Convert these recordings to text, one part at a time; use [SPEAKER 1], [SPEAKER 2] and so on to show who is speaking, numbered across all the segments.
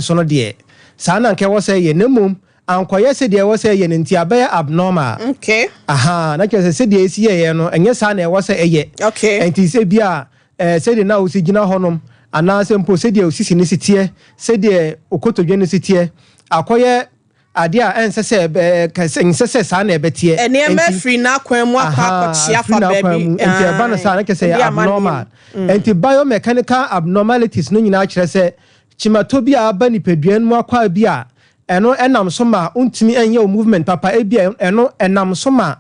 [SPEAKER 1] so no de saa na nke wo say ye nemum ankoye se de wo say ye nti abaye abnormal
[SPEAKER 2] okay
[SPEAKER 1] na ke se de esi ye no enye saa na wo say eye
[SPEAKER 2] okay
[SPEAKER 1] enti se bia se de na osi gina honom ana se mpo se de osisi ni sitie se de okotodwe ni sitie akoye ade a ensese ensese saa na ebetie
[SPEAKER 2] ene e ma free na kwan mu akwa chia fa baby
[SPEAKER 1] enti eba na saa na ke se abnormal enti biomechanical abnormalities no nyina kire se chimatobi aba ni peduan mu akwa bia eno enam so ma untimi enye movement papa ebia eno enam so ma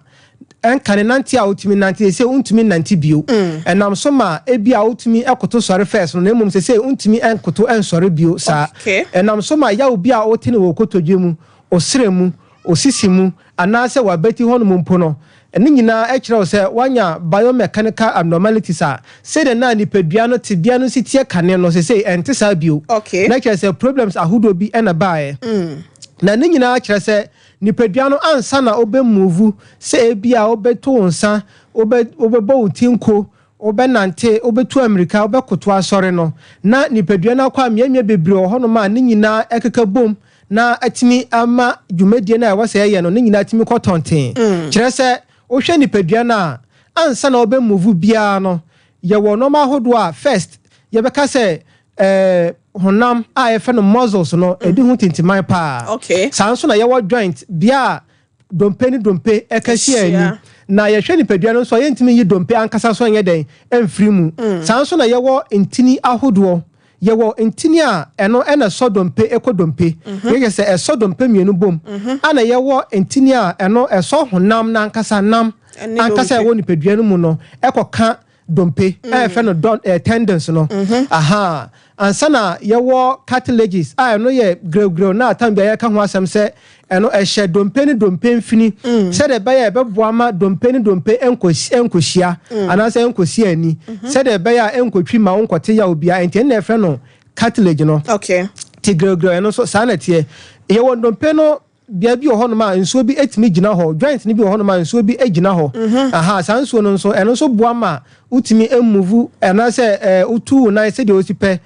[SPEAKER 1] enkane nanti a utimi nanti se untimi nanti bio enam so ma ebia utimi ekoto sore first no emum se untimi enkoto ensore bio sa enam so ma ya obi a otini wo kotodwe mu osremu osisimu anase wabeti hono mumpo no eni nyina e kire se wanya biomechanical abnormalities a say the na nipadua no tibia no sitie kane no se ente sa bio na kire se problems ahudo bi ena bae na ni nyina kire se nipadua no ansa na obe move se ebia obeto nsa obebo utinko obenante obetu America obekoto asore no na nipadua na kwa miamia bebre hono ma ni nyina ekeka bom na atimi ama dwumadie na wasa ye no ni nyina atimi kotonten kire se o hwe nipadua na ansa na obe move bia no ye wo no ma hodo a first ye beka se honam a ye fe no muscles no edi hu tintiman pa sanso na ye wo joint bia dompe ni dompe ekahia ani na ye hwe nipadua no so ye ntimi yi dompe ankasa so nye den emfiri mu sanso na ye wo ntini ahodo yewo ntini a eno ena sodompe ekodompe ye se esodompe mienu bom ana yewo ntini a eno eso honam na ankasa nam ankasa yewo nipadua no mu no ekoka dompe fe no tendons no ansana yewo cartilages eno ye grew na atambia ye ka ho asem se eno ehye dompe ni dompe mfini se de baya ebeboa ma dompe ni dompe enkohia anase enkosia ani se de baya enkotwi ma onkote ya obia enti na efre no cartilage no ti grew eno so sanete yewo dompe no bia bi ohono ma nsuo bi etimi gina ho joint ni bi ohono ma nsuo bi egina ho sansuo no nso eno so boa ma utimi emuvu ena se utu na se de osipe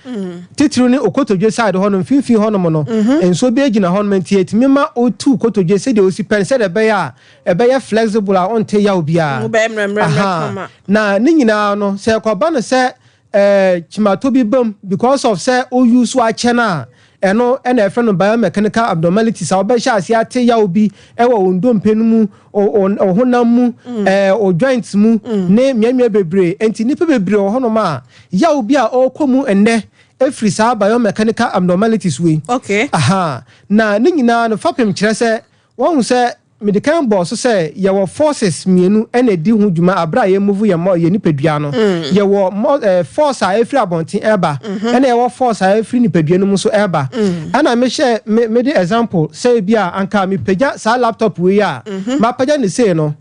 [SPEAKER 1] titiri ni okotodwe side hono mfinfin hono mo no nsuo bi egina hono menti etimi ma utu okotodwe se de osipe se de be ya flexible a onte ya obia na ni nyina no se kwaba no se chimatobi bam because of say o use wa chena eno ena efe no biomechanical abnormalities a obesha ase ate ya obi ewo ondompe no mu ohonam mu o joints mu ne miamia bebre enti nipa bebre ohono ma ya obi a okomu enne efri sa biomechanical abnormalities we na ni nyina no fapem kire se won se medical boss say your forces mienu ena di hu djuma abra ye move ye nipadua no ye wo force a efri abonten eba ena ye wo force a efri nipadua no mu so eba ana me share me the example say bia anka me pagya sa laptop we ya ma pagya ne say no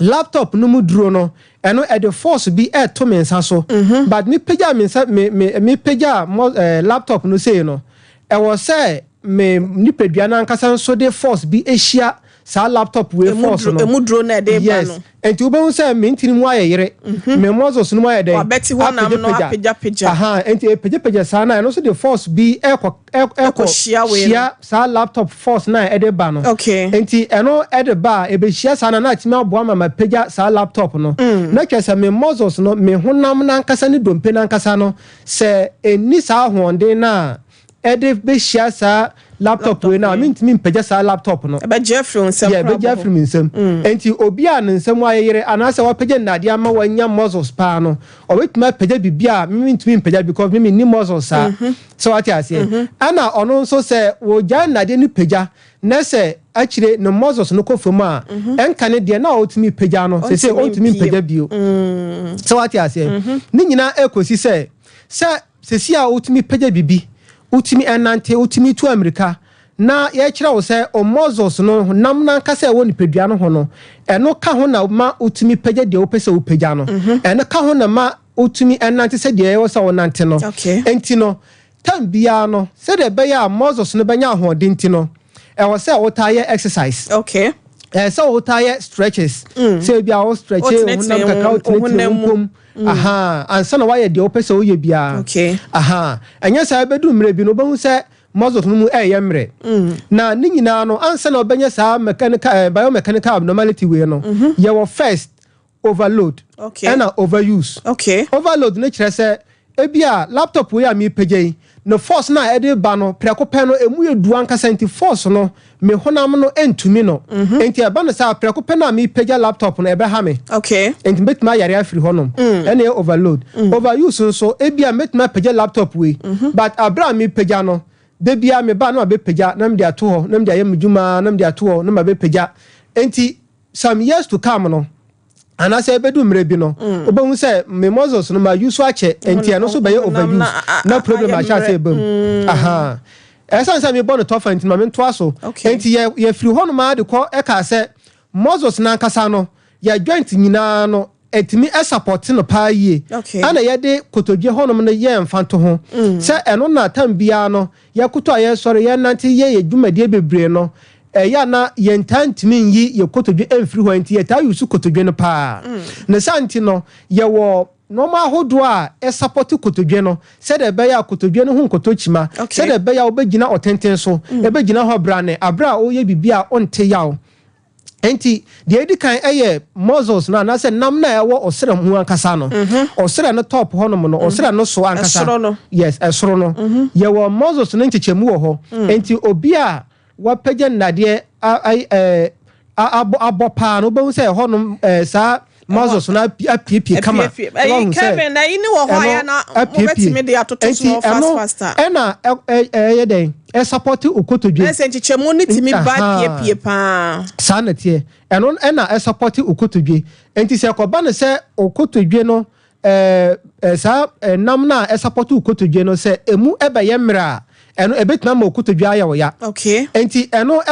[SPEAKER 1] laptop no mu duro no eno e the force bi e to me nsa so but me pagya me pagya laptop no say no e wo say me nipadua na ankasa so the force bi ehia sa laptop we force no
[SPEAKER 2] emudro na de ba no
[SPEAKER 1] enti obo say me ntini mu ayere me mozos no ayede
[SPEAKER 2] abeti wonam no apejapejja
[SPEAKER 1] enti epejapejja sa na no so the force bi eko shia sa laptop force na ede ba no enti eno ede ba ebe shia sa na atimi abo ama pejja sa laptop no na kwese me mozos no me honam na nkasa ni dompe na nkasa no se eni sa honde na ede be shia sa laptop we na mintimi mpagya sa laptop no
[SPEAKER 2] be Jeffrey nsem
[SPEAKER 1] be Jeffrey nsem enti obi a nsem ayere anase wa pagya nade ama wanya muscles pa no obetuma pagya bibia mintimi mpagya because me ni muscles sa so what you say ana ono nso se wo gya nade ni pagya na se akire no muscles no kofom a enka ne de na otumi pagya no se otumi mpagya bio so what you say ni nyina ekosi se si a otumi pagya bibi utimi enante utimi to America na ye kira wo se o muscles no nam na nkasa wo nipadua no ho no eno ka ho na ma utimi pagya de wo pese wo pagya no eno ka ho na ma utimi enante se de wo sa wo nante no enti no tambia no se de be ya muscles no benya ho de enti no e wo se wo ta ye exercise so wo ta ye stretches se bia wo stretch wo nam kakra wo tini ansana why de opese oye bia enya sa bedu mre bi no behu se muscles no mu yemre na ni nyina no ansa na obenya saa mechanical biomechanical abnormality we no ye wo first overload and overuse overload no kire se ebia laptop we am pagye no force na e de ba no prekope no emu edu ankasa anti force no me honam no entumi no enti e ba no sa prekope na me pagye laptop no e be ha me enti metima yare afiri honom ene overload overuse so ebia metima pagye laptop we but abra me pagya no de bia me ba no abe pagya na me de ato ho na me de ayem djuma na me de ato ho na me be pagya enti some years to come no and I say bedu mre bi no obo say me muscles no ma use ache enti no so be overuse no problem I shall say bam aha esa say me born to fa enti ma me to aso enti ye free ho no ma de ko e ka say muscles na nkasa no ya joint nyina no etimi e support no pa yie ana ye de kotodwe ho no no ye mfanto ho say eno na tam bia no ye kuto aye sori ye nanti ye dwumadie bebre no ya na yentantimi yi ye kotodwe emfiri ho enti ye ta yusu kotodwe no pa ne santi no ye wo normal hodo a e support kotodwe no se de be ya kotodwe no hu nkotochima se de be ya obegina otenten so e begina ho brane abra o ye bibia onte yawo enti de edikan eye muscles na se nam na ewo osere hu ankasa no osere no top ho no no osere no so ankasa yes esoro no ye wo muscles no nchechemu wo ho enti obi a wapaje nade abopa no bo say ho no sa muscles na apie kama
[SPEAKER 2] Kevin na ini wo ho ya na obetime de atoto so fast
[SPEAKER 1] ena ye den e support ukotodwe
[SPEAKER 2] ese nchichemu ni timi ba pie pa
[SPEAKER 1] sanete ena e support ukotodwe enti se ko ba ne se ukotodwe no sa nam na e support ukotodwe no se emu ebe ye mra eno ebetima ma okotodwa ya wo ya enti eno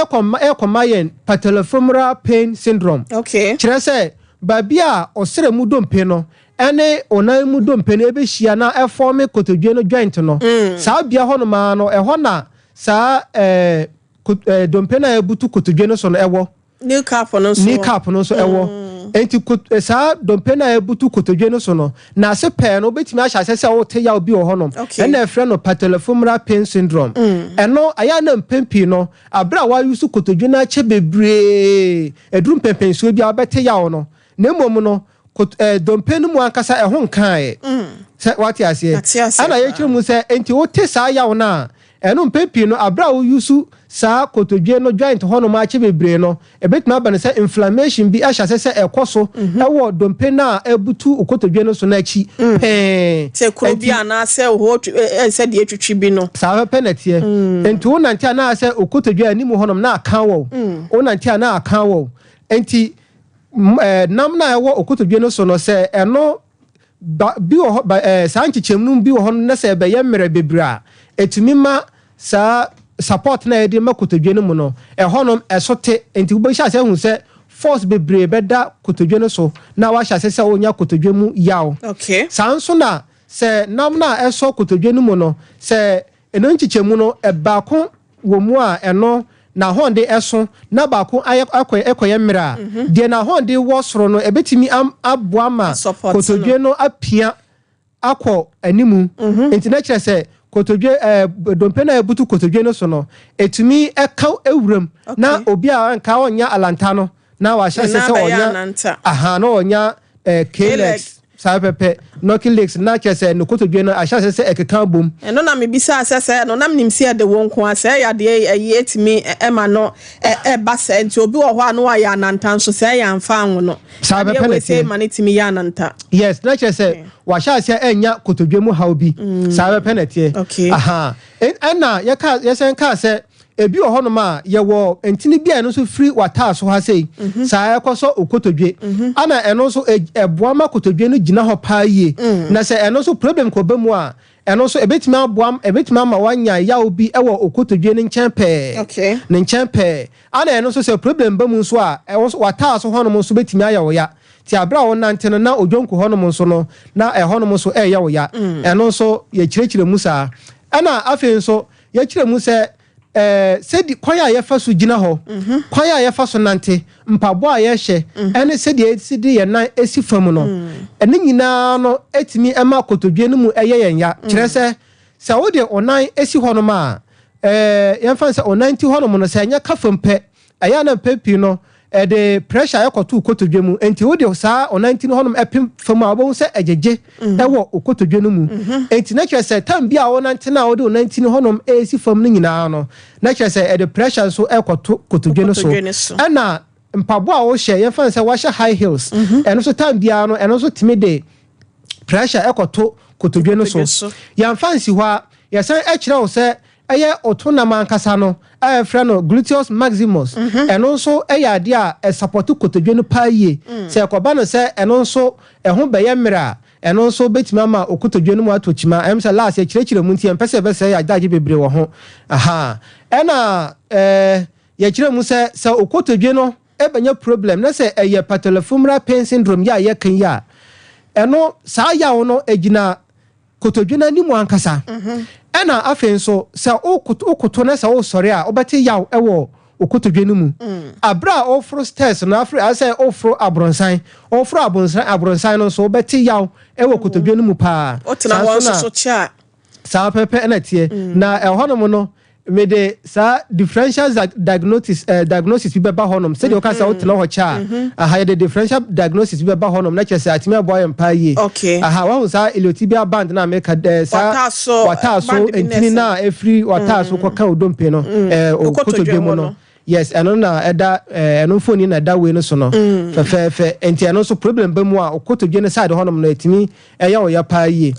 [SPEAKER 1] ekomayen patellofemoral pain syndrome kire se babia osere mu dompe no ene onan mu dompe no ebehia na e form kotodwe no joint no saa bia ho no ma no e ho na saa dompe na ebutu kotodwe no so no ewo
[SPEAKER 2] knee cap no so
[SPEAKER 1] ewo enti saa dompe na ebutu kotodwe no so no na se pe no betimi a hya se wo te ya obi wo ho no ena e frɛ no patellofemoral pain syndrome eno aya na mpempi no abra wa yusu kotodwe na che bebre edrum pempen so bi a bete ya wo no na mmom no dompe no mu ankasa e ho nkan e se wati ase ana ye kire mu se enti wo te saa ya wo na eno mpempi no abra wo yusu saa kotodwe no joint ho no ma che bebre no ebetima ba ne se inflammation bi ahya se ekoso ewo dompe na ebutu kotodwe no so na chi
[SPEAKER 2] se kuro bi ana se ho se de etwitwi bi no
[SPEAKER 1] saa penete enti wo nanti ana se kotodwe ani mu ho no na aka wo wo nanti ana aka wo enti nam na ewo kotodwe no so no se eno bi wo saa nchichemnu bi wo ho no se be ye mere bebra etumi ma saa support na edi makotodwe no mu no honom esote enti wo hya se hu se force bebre beda kotodwe no so na wa hya se onya kotodwe mu yawo sanso na se nam na eso kotodwe no mu no se eno nchichemu no ebaako wo mu a eno na honde eso na baako ekoye mra de na honde wo soro no ebetimi aboa ma kotodwe no apia akọ animu enti na kire se kotodwe dompe na ebutu kotodwe no so no etumi eka ewuram na obi a nka onya alanta no na wa hya se onya aha no onya K-legs sapepe knocking legs na kese no kotodwe no ahya se ekeka bom
[SPEAKER 2] eno na me bisa asese no nam nimsi ade wonko ase ya de etimi ema no ba se nti obi wo ho anu ya ananta nso se ya mfa anwo no sapepe na se ma netimi ya ananta
[SPEAKER 1] yes na kese wa hya se enya kotodwe mu haubi sapepe na tie aha ena yesen ka se ebi wo hono ma ye wo entini bia no so free wata so ha sei saa ekoso okotodwe ana eno so eboa ma kotodwe no gina ho pa yie na se eno so problem ko ba mu a eno so ebetima aboam ebetima ma wanya ya obi ewo okotodwe no nchempe ne nchempe ana eno so se problem ba mu so a ewo so wata so hono mo so betimi aya wo ya ti abra wo nantene na odwonko hono mo so no na hono mo so ya wo ya eno so ye kirekire mu saa ana afen so ye kire mu se sedi kwaya ye fa so gina ho kwaya ye fa so nante mpabo a ye hye ene sedi esidi ye nan esi fam no ene nyina no etimi ema kotodwe no mu eye yen ya kire se wo de onan esi ho no ma yɛmfa sɛ o 90 hɔ no mo no sɛ nya ka fam pɛ ɛyɛ na pepi no the pressure ekoto kotodwe mu enti wo de saa o 90 no honom epim fam a wo se ejeje ewo okotodwe no mu enti na kire se tam bia wo 90 na wo de o 90 no honom esi fam no nyina no na kire se the pressure so ekoto kotodwe no so ana mpabo a wo hye yefan se wa hye high heels eno so tam bia no eno so timi de pressure ekoto kotodwe no so yamfa nsi hɔ a yɛsan ekire wo se eye otona mankasa no frɛ no gluteus maximus eno nso eya ade a support kotodwe no paaye se ekoba no se eno nso eho beye mmira eno nso betima ma okotodwe no mu atochima em se last e kirekire mu nti empese be se ya daje bebre wo ho aha ena ye kire mu se okotodwe no ebenya problem na se eye patellofemoral pain syndrome ya ye kan ya eno saa ya wo no egina kotodwe na nimu ankasa ena afen so se okoto na se o sori a obeti yaw ewo okotodwe no mu abra ofro stairs na afro ase ofro abronsan no so obeti yaw ewo okotodwe no mu pa
[SPEAKER 2] otena ho so cha
[SPEAKER 1] sa pepe na tie na ehonom no me de sa differential diagnosis bi ba honom se de okasa otena ho cha aha de differential diagnosis bi ba honom na chese atime boy mpa yi aha wa sa iliotibial band na make sa wataso entini na every wataso koka odompe no okotodwe mu no yes eno na eda eno phone na da we no so no fe enti eno so problem ba mu a okotodwe ne side honom na etimi eya o ya pa yi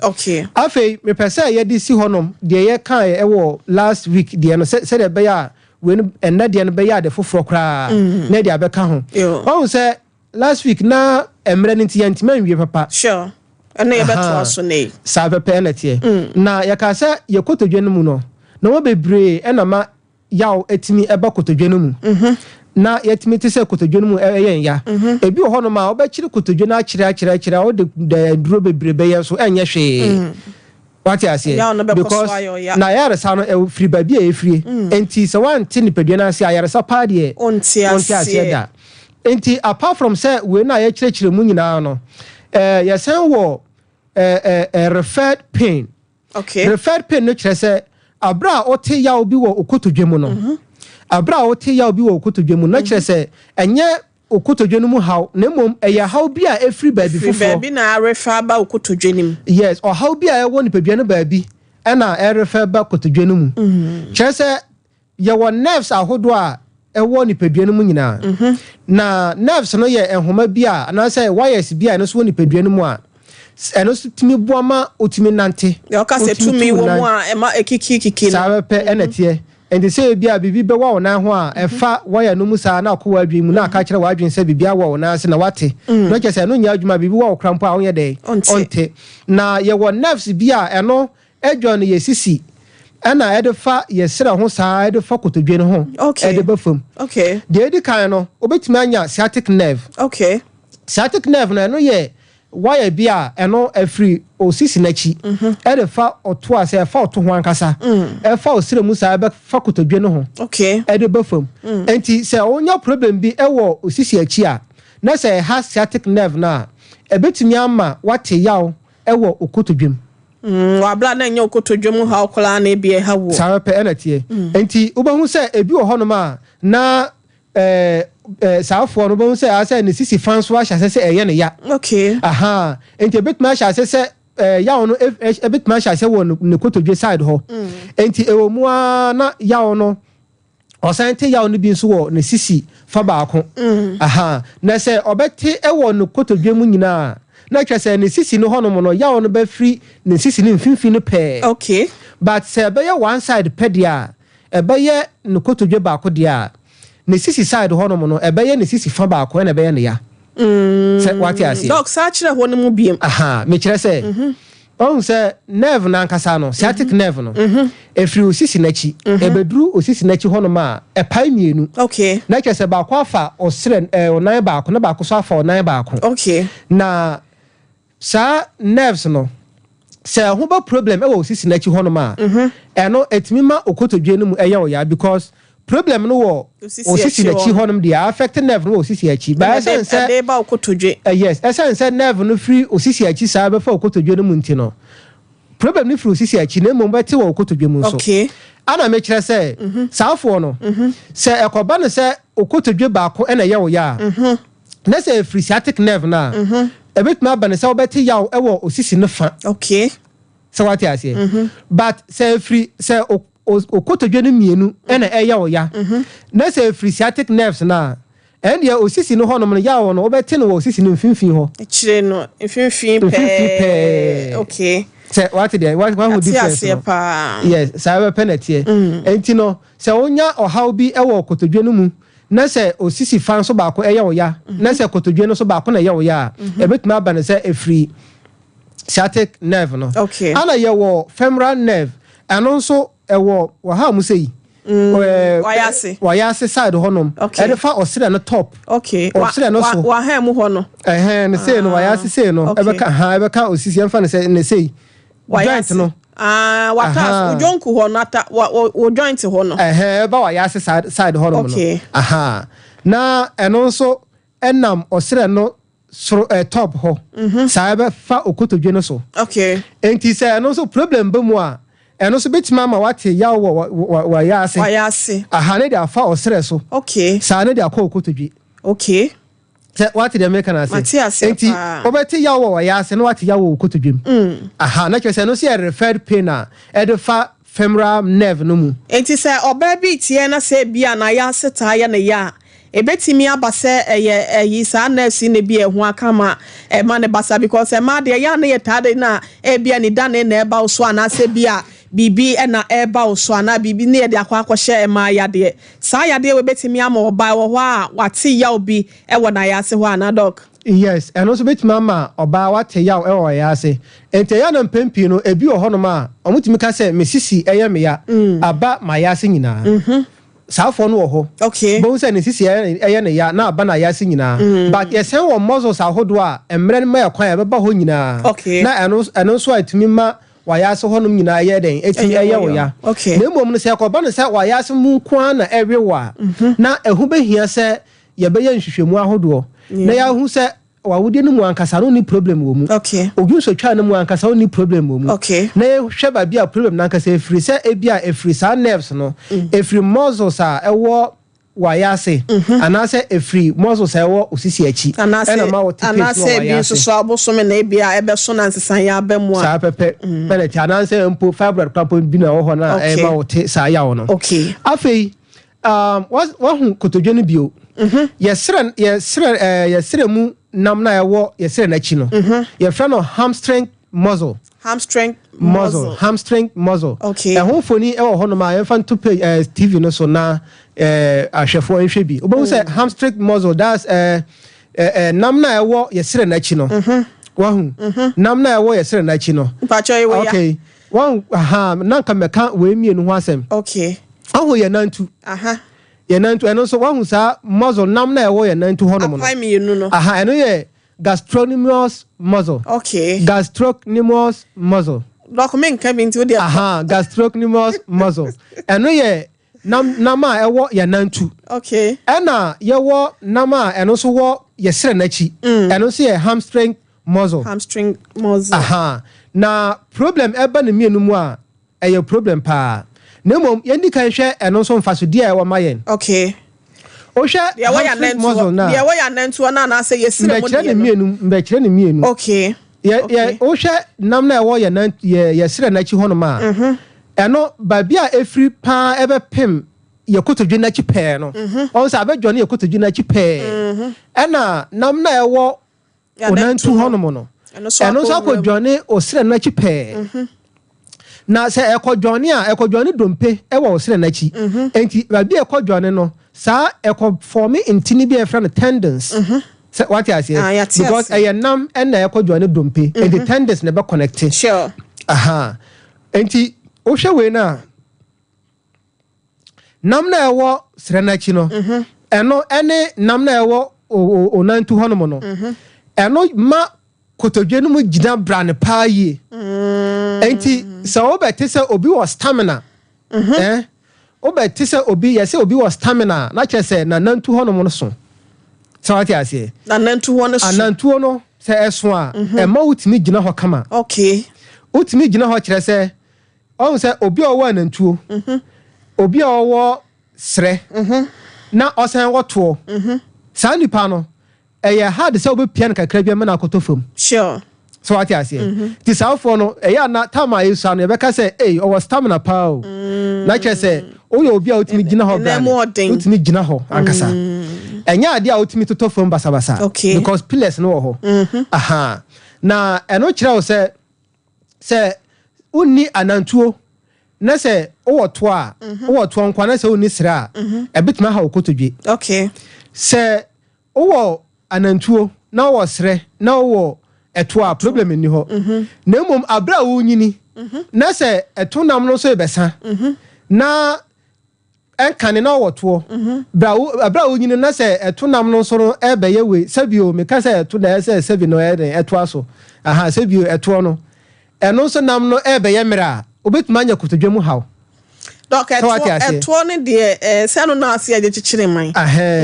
[SPEAKER 1] afei me pese ye di si honom de ye kan ewo last week de no se de be ya we no ena de no be ya de foforo kra na de abeka ho won se last week na emre nti ye ntima nwie papa
[SPEAKER 2] sure ena ye beto aso nei
[SPEAKER 1] sa pepe na tie na ye ka se ye kotodwe no mu no na wo bebre ena ma yaw etimi eba kotodwe no mu na yetimi te se kotodwe no mu eyen ya ebi ho no ma obekire kotodwe na akire o de duro bebre be ye so enye hwe what you say because na yare sa no free baby e free enti se wan ti ni pedwe na ase ayare sa pa de
[SPEAKER 2] onti ase
[SPEAKER 1] da enti apart from say we na ye kire mu nyina no yesen wo referred pain referred pain no kire se abra ote ya obi wo okotodwe mu no abra ote ya obi wo okotodwe mu na kire se enye okotodwe no mu haw na mom eya haw bi a every baby fofo
[SPEAKER 2] baby na refer ba okotodwe nim
[SPEAKER 1] yes or haw bi a ewo ni pedwe no baby na refer ba okotodwe no mu kire se ye wo nerves ahodo a ewo ni pedwe no mu nyina na nerves no ye enhoma bi a na say wires bi a no so ni pedwe no mu a eno timi boama otimi nante
[SPEAKER 2] ya ka se tumi wo mu a ema ekiki
[SPEAKER 1] sa pe enetie and say bia bibi be wa wona ho a efa wire no mu sa na akwa adwen mu na aka kire wa adwen se bibia wa wona se na wate no ke se no nya adwuma bibi wa okrampo a onye dey onte na ye wo nerves bia eno edwo no ye sisi ana edefa ye sira ho sa edefa kotodwe no ho edeba fam de edi kan no obetimi anya sciatic nerve sciatic nerve na no ye wire bia eno afri osisi nachi edefa oto ase efa oto ho ankasa efa osire mu sa be fa kotodwe no ho edeba fam enti se onya problem bi ewo osisi achi a na se ha sciatic nerve na ebetumi ama wate yaw ewo okotodwem
[SPEAKER 2] wa bla na nya okotodwe mu ha okola na ebie ha wo
[SPEAKER 1] sa pe enatie enti ubehu se ebi wo hono ma na saafo no bon say asa ne sisi fanso a hyase se eye ne ya aha enti betma hyase se ya ono betma hyase wo ne kotodwe side ho enti ewo mu na ya ono osante ya ono bi nso wo ne sisi fa baako aha na se obete ewo ne kotodwe mu nyina na twese ne sisi no hono no ya ono ba free ne sisi ne mfimfi no pe but se be ya one side pedia ebe ye ne kotodwe baako dia ne sisi side hono no ebeye ne sisi fa baako na ebeye ne ya se what you say
[SPEAKER 2] doc sa kire ho ne mu biem
[SPEAKER 1] aha me kire se on se nerve na nkasa no sciatic nerve no efri osisi nachi ebeduru osisi nachi hono ma epai mienu na kire se baako afa osire onan baako na baako so afa onan baako na sa nerves no se ho ba problem e wo osisi nachi hono ma eno etimi ma okotodwe no mu eya o ya because problem no wo osisi na chi honum dia affect nerve no osisi achi ba sense
[SPEAKER 2] dey ba okotodwe
[SPEAKER 1] yes sense nerve no free osisi achi sa be fa okotodwe no mu nti no problem no free osisi achi na mo beti wo okotodwe mu so ana me kire say saafo no say ekoba no say okotodwe baako na ye wo ya na say free sciatic nerve na ebetuma abane say obeti yaw ewo osisi ne fa
[SPEAKER 2] okay
[SPEAKER 1] so what you say but say free say okotodwe no mienu na ye wo ya na say free sciatic nerves na and ya osisi no honom no yaw no obeti no osisi no mfimfin ho
[SPEAKER 2] kire no mfimfin pe okay
[SPEAKER 1] say what there what who difference yes say penalty enti no say onya ohaw bi ewo okotodwe no mu na say osisi fan so baako eye wo ya na say okotodwe no so baako na ye wo ya ebetuma abane say efri sciatic nerve no
[SPEAKER 2] okay
[SPEAKER 1] ana ye wo femoral nerve ano so ewo wo ha mu sei wayase side honom e dey fa osire no top
[SPEAKER 2] okay
[SPEAKER 1] osire no so
[SPEAKER 2] wa ha mu ho no
[SPEAKER 1] ne sei no wayase sei no ebeka osisi emfa ne sei ne sei joint no
[SPEAKER 2] wata ujonku ho nata wo joint ho no
[SPEAKER 1] ba wayase side honom no na eno so enam osire no top ho sa ebe fa okotodwe no so
[SPEAKER 2] okay
[SPEAKER 1] enti say eno so problem be mu a eno so betima ma wate yaw wayase ne dia fa osire so
[SPEAKER 2] okay
[SPEAKER 1] sa ne dia ko okotodwe
[SPEAKER 2] okay
[SPEAKER 1] say what the American say enti obeti yaw wayase no wate yaw okotodwe na kese no say referred pain na e de fa femoral nerve no mu
[SPEAKER 2] enti say oba bi tie na say bia na ya seta ya na ya ebetimi abase yi sa nerve ne bi ehu akama ma ne basa because ma de ya na yetade na e bia ni dane na eba so ana se bia bibi na eba so ana bibi ne de akwa akwohye ma ya de sa ya de we betimi ama oba wo ho a wate ya obi e wo na ya se ho ana doc
[SPEAKER 1] yes and also betimi ama oba wate ya e wo ya se ente ya na mpempi no ebi wo ho no ma omutimi ka se mesisi eye me ya aba ma ya se nyina saafo no wo ho
[SPEAKER 2] okay
[SPEAKER 1] bo se ne sisi eye ne ya na aba na ya se nyina but yesen wo muscles ahodo a emre ma ya kwan ya beba ho nyina na eno so atumi ma wayase ho no nyina ye den etumi eye wo ya na mom no se akoba no se wayase mu kwan na ewewa na ehu behia se ye be ye nhwehwemu ahodo na ya hu se wawudi no mu ankasa no ni problem wo mu ogun so twa no mu ankasa no ni problem wo mu na hwe ba bia problem na ankasa efiri se ebia efiri sa nerves no efiri muscles a ewo wayase anase efiri muscles a ewo osisi achi
[SPEAKER 2] ena
[SPEAKER 1] ma wote
[SPEAKER 2] anase bi so abosom na ebia ebe so na nsesan ya abemu a
[SPEAKER 1] sa pepe penalty anase mpo fibroid papo bi na wo ho na ma wote sa ya wo no afei hu kotodwe no bio yesere mu nam na ewo yesere na chi no ye fra no hamstring muscle ho foni ewo ho no ma ye fan to pay TV no so na ahwefo nhwe bi obo say hamstring muscle that's nam na ewo yesere na chi no wahu nam na ewo yesere na chi no okay wan na nka meka we mienu ho asem
[SPEAKER 2] okay
[SPEAKER 1] aho ye nantu ye nantu eno so wahu sa muscle nam na ewo ye nantu ho no mo
[SPEAKER 2] no
[SPEAKER 1] eno ye gastrocnemius muscle gastrocnemius muscle
[SPEAKER 2] document coming to the
[SPEAKER 1] gastrocnemius muscle eno ye nama ewo ye nantu
[SPEAKER 2] okay
[SPEAKER 1] ena ye wo nama eno so wo ye sere na chi eno so ye hamstring muscle na problem eba na mienu mu a eye problem pa na mom ye ndi kan hwe eno so mfaso dia e wo mayen
[SPEAKER 2] okay
[SPEAKER 1] o hwe ya waya
[SPEAKER 2] nantu na na say yesire mo
[SPEAKER 1] de mbekire ne mienu
[SPEAKER 2] okay
[SPEAKER 1] ye o hwe nam na e wo ye nantu ye sire na chi hono ma eno ba bia efri pa ebe pem ye kotodwe na chi pe no on sa abedwo ne ye kotodwe na chi pe ena nam na e wo onantu hono mo no eno so akodwane osire na chi pe na se ekodwane dompe e wo osire na chi enti ba bia ekodwane no sa form intini bia efra no tendons what you say because nam na ekodwane dompe and the tendons never connected
[SPEAKER 2] sure
[SPEAKER 1] enti o hwe we na nam na ewo sire na chi no eno ene nam na ewo onantu hono mo no eno ma kotodwe no mu gina brane paaye enti so obete se obi was stamina obete se obi yese obi was stamina na chese na nantu hono mo no so so what you say
[SPEAKER 2] na nantu hono so
[SPEAKER 1] nantu no se eso a e ma utimi gina ho kama
[SPEAKER 2] okay
[SPEAKER 1] utimi gina ho kire se on se obi o wa nantuo obi a wo sre na osan woto sa nipa no hard say obi pian kakra bi me na akotofom
[SPEAKER 2] sure
[SPEAKER 1] so what you say ti safo no na tama yesu anu e beka say o was stamina power na che say o ye obi a otimi gina ho bra otimi gina ho ankasa enya ade a otimi totofom basabasa because pillars no ho aha na eno kire o say unni anantuo na say o woto a o woto nkwa na say unni sra e bitima ha okotodwe
[SPEAKER 2] okay
[SPEAKER 1] say o wo anantuo na wo sre na wo eto a problem ni ho na mom abra wo nyini na say eto nam no so ebesa na enkane na woto abra wo nyini na say eto nam no so no ebeye we sabio me ka say eto na say sabi no eto aso aha sabio eto no eno so nam no ebeye mira obetuma anya kotodwemu haw
[SPEAKER 2] Doctor, ne de say no na ase age chichire man.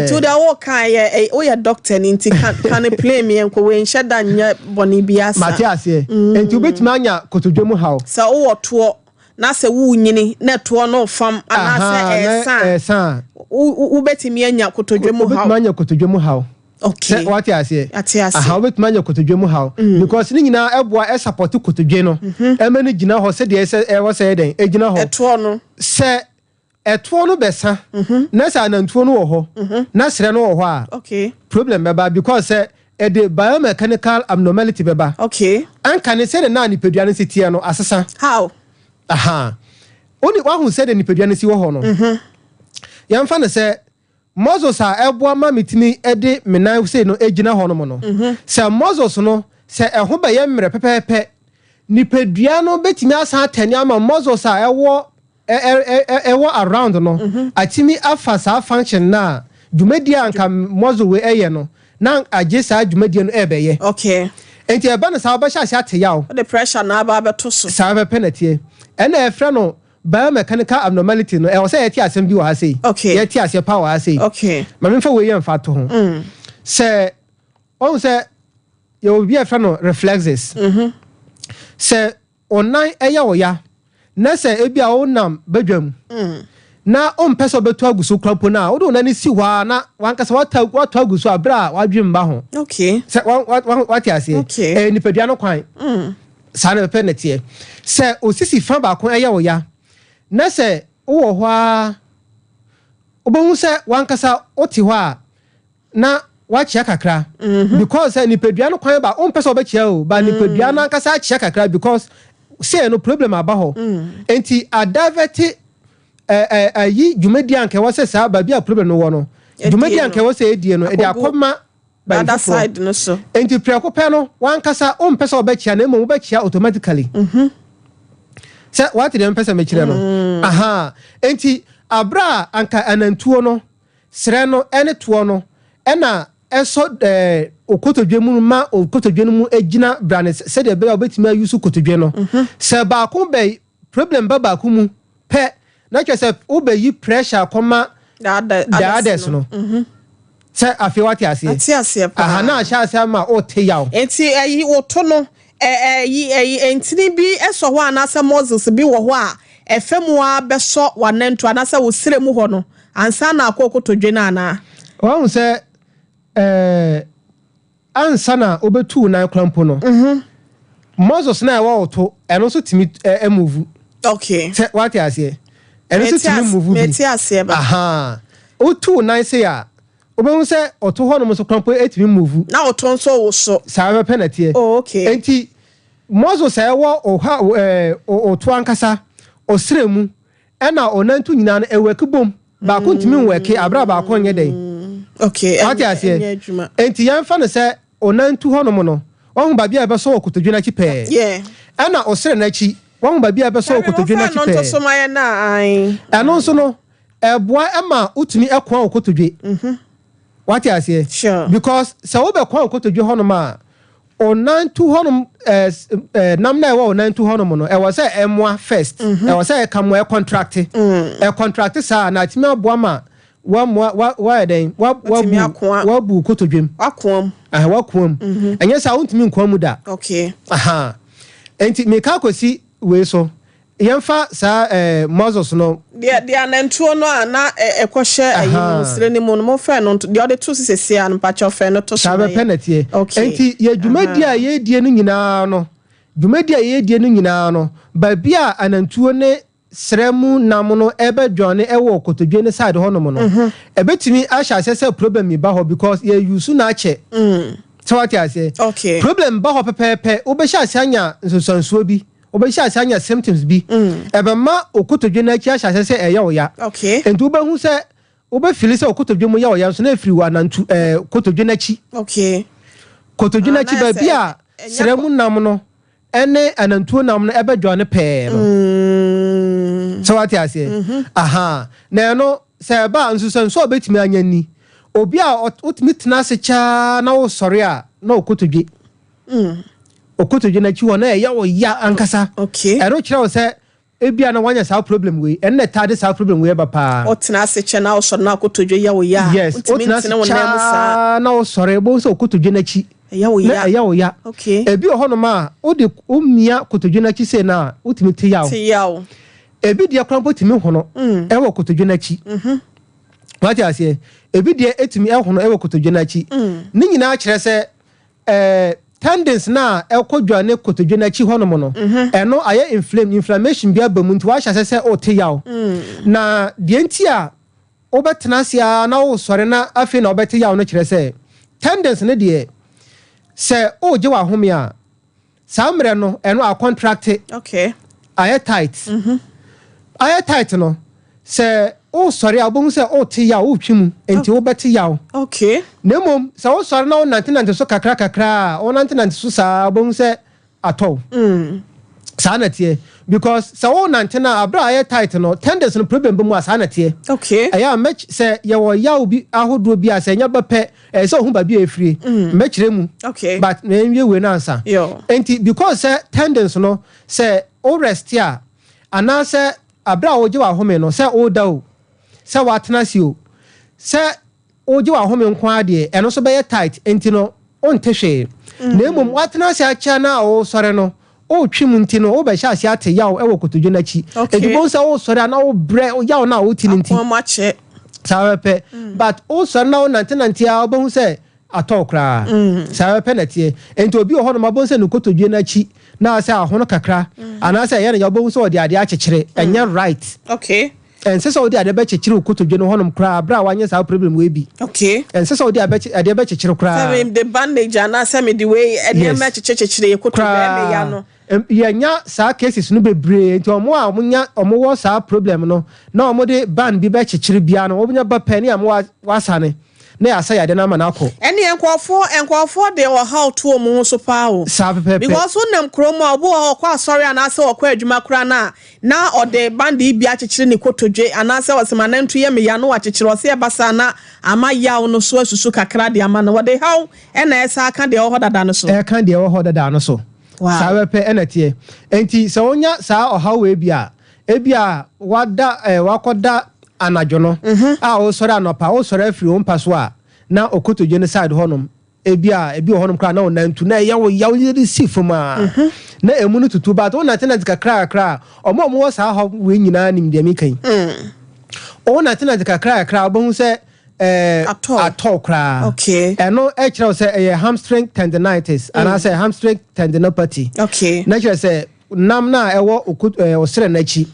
[SPEAKER 2] To the wo kan ye o ya doctor ni nti kan play me enko we nhye da nya boni biasa.
[SPEAKER 1] Mate ase. Enti obetuma anya kotodwemu haw.
[SPEAKER 2] Sa o woto na se wu nyini na to no fam ana se esan. U betimi anya kotodwemu haw.
[SPEAKER 1] Obetuma anya kotodwemu haw.
[SPEAKER 2] Okay.
[SPEAKER 1] What you say?
[SPEAKER 2] How
[SPEAKER 1] bet man your kotodwemu how because ni nyina eboa support kotodwe no e mani gina ho se de e wo se den e gina ho
[SPEAKER 2] eto no
[SPEAKER 1] se eto no besa na sa nantuo no wo ho na sere no wo ho a
[SPEAKER 2] okay
[SPEAKER 1] problem beba because e de biomechanical abnormality beba
[SPEAKER 2] okay
[SPEAKER 1] an kan se na nipadua no sitie no asesa
[SPEAKER 2] how
[SPEAKER 1] aha oni wa hu se de nipadua no si wo ho no yamfa ne se Moses a eboa ma mitimi ede menan say no ejina ho no mo no se Moses no se eho ba ye mre pepepe nipadua no betimi asa atani ama Moses a ewo around no atimi afa sa function na dwumadi anka Moses we eye no na agye sa dwumadi no ebeye
[SPEAKER 2] okay
[SPEAKER 1] enti eba no sa ba sha ate yawo
[SPEAKER 2] the pressure na ba beto so
[SPEAKER 1] sa be penalty ena efre no biomechanical abnormality no e say yeti asem bi wa say yeti asem power wa say
[SPEAKER 2] okay
[SPEAKER 1] mama mfa we yem fa to ho say on say you be afra no reflexes say onan eya oya na say ebi a onam badwam na on peso beto aguso krapo na wo do na ni si wa na wankasa watu aguso abra wadwem ba ho
[SPEAKER 2] okay
[SPEAKER 1] say what you say ni pedua no kwan sana penalty say osisi fa ba kon eya oya na se wo ho a obohu se wankasa oti ho a na wachia kakra because nipadua no kwan ba on pese obechia o ba nipadua na ankasa achia kakra because say no problem aba ho enti adavert yi dwumadi anke wo se sa ba bia problem no wo no dwumadi anke wo se edie no e de akoma
[SPEAKER 2] by other side no so
[SPEAKER 1] enti preocupa no wankasa on pese obechia na emo obechia automatically se what dem pesa mechire no aha enti abra anka anantuo no sre no ene tuo no ena eso okotodwe mu ma okotodwe mu egina branes se de be obetimi ayusu kotodwe no se ba ko be problem ba ko mu pe na che se obeyi pressure koma the others no se afi what you say aha na sha se ma o te yawo
[SPEAKER 2] enti ayi woto no entini bi eso ho anasa Moses bi wo ho a efemu a beso wanento anasa wo siremu ho no ansa na akokotodwe na ana
[SPEAKER 1] won se ansa na obetu na krampo no Moses na wo to eno so timi move
[SPEAKER 2] okay
[SPEAKER 1] what you say eno so timi move
[SPEAKER 2] meti ase ba
[SPEAKER 1] aha otu na say a obehun se oto ho no so krampo etimi move
[SPEAKER 2] na oto nso wo so
[SPEAKER 1] sa penalty
[SPEAKER 2] okay
[SPEAKER 1] enti Moses ewo oto ankasa osremu ena onantu nyina na eweki bom ba ko ntimi nweki abra ba ko nye den
[SPEAKER 2] okay
[SPEAKER 1] what you say enti yamfa no se onantu ho no mo no won ba bia be so okotodwe na chi pe
[SPEAKER 2] yeah
[SPEAKER 1] ena osre na chi won ba bia be so okotodwe na chi pe
[SPEAKER 2] no to so maye na ai
[SPEAKER 1] eno so no eboa ema utumi ekwa okotodwe what you say
[SPEAKER 2] sure
[SPEAKER 1] because se wo be kwa okotodwe ho no ma onantu honum namna ewa onantu honum no e was say emwa first e was say kamwa e contract sa na timi aboa ma wa den wa bu kotodwem
[SPEAKER 2] akwam
[SPEAKER 1] wakwam enye sa wontimi nkwam da
[SPEAKER 2] okay
[SPEAKER 1] aha enti me ka kosi we so yemfa sa Moses no
[SPEAKER 2] de anantuo no ana ekwohye ayi sire ni mu no mo fe no de ode to sisi an pa cho fe no to so
[SPEAKER 1] sabe penalty enti ye dwumadi a ye die no nyina no dwumadi a ye die no nyina no ba bia anantuo ne sremu nam no ebe dwane ewo kotodwe ne side ho no mo no ebetimi ahya asese problem mi ba ho because ye use na ache so what I say problem ba ho pepepe obehya asanya nsonsansuo bi obehya asanya symptoms bi ebe ma okotodwe na achi ahya asese eya oya enti obehu se obefili se okotodwe mu ya oya so na efiri wa nantu kotodwe na achi kotodwe na achi ba bia sremu nam no ene anantuo nam no ebe dwane pe no so what I say aha na no se ba nsusanso obetimi anyani obi a otimi tena se cha na wo sori a na okotodwe na chi wona ya wo ya ankasa ero kire wo se ebia na wanya sa problem we enne tade sa problem we ba pa
[SPEAKER 2] otena se cha na wo sori na okotodwe ya wo ya
[SPEAKER 1] otimi tena wo na musa na wo sori bo so okotodwe na chi ya wo ya ebi ho no ma ode omia kotodwe na chi se na otimi te yawo ebi dia krampo timi hono ewo kotodwe na chi what I say ebi dia etimi ehono ewo kotodwe na chi ni nyina kire se tendons na ekodwane kotodwe na chi hono mo no eno aye inflammation bia ba mu nti wa hya se o te yawo na die nti a obetena sia na wo sore na afi na obete yawo no kire se tendons ne die se o je wa home a samre no eno a contract aye tight aye tight no se o sori abon se o te ya o twimu enti wo beti ya o nemom se o sori na o nantenante so kakra o nantenante so sa abon se ato sa na tie because se o nantena abra aye tight no tenders no problem be mu asa na tie aya match se ye wo ya obi ahodo bi asa nya bepe se o hu ba bi efiri mechire mu but na enwie we na ansa enti because se tenders no se o rest ya ana se abra o je wa home no se o da o se watena si o se o je wa home nko ade eno so be tight enti no on tehwe na emom watena si acha na o sore no o twim enti no o be sha si ate yawo e wo kotodwe na chi edibon se o sore na o bre o yawo na o tini enti
[SPEAKER 2] amache
[SPEAKER 1] sawepe but o sore na o nantenante a obo hu se atokra sawepe na tie enti obi o hono mabon se no kotodwe na chi na se ahono kakra ana se ye na obo hu se o de ade akekere enya right and se so dey be chechire okotodwe no honom kra bra wanye sa problem we bi and se so dey be chechire kra
[SPEAKER 2] say the bandage ana say me the way e me chechire okotodwe me ya no
[SPEAKER 1] yenya sa cases no bebre nti omo a omunya omo wo sa problem no na omo de ban bi be chechire bia no omunya ba pani am wasane na ya say ade na ma na akọ
[SPEAKER 2] ene enkofo de o how to omo so pa o because wonam kromo obo okwa sorry ana say okwa adwuma kra na ode bandi bia chechire ne kotodwe ana say wasema ntu ye me ya no wa chechire o say basa na ama yawo no so asusu kakra de ama no wode how ena esa aka de o hodada no so
[SPEAKER 1] eka de o hodada no so sawe pe enetie enti se onya sa o how we bia ebia wada wakoda anadwo no a o sori anopa o sori afiri o mpaso a na okotodwe ne side honom ebi honom kra na onantu na yawo yiri sifuma na emu no tutu ba to na tenant kakra omo wo sa ho we nyina nim de mi kan o na tenant kakra obo se atokra eno e kire se hamstring tendinitis and I say hamstring tendinopathy na kire se nam na ewo osere na chi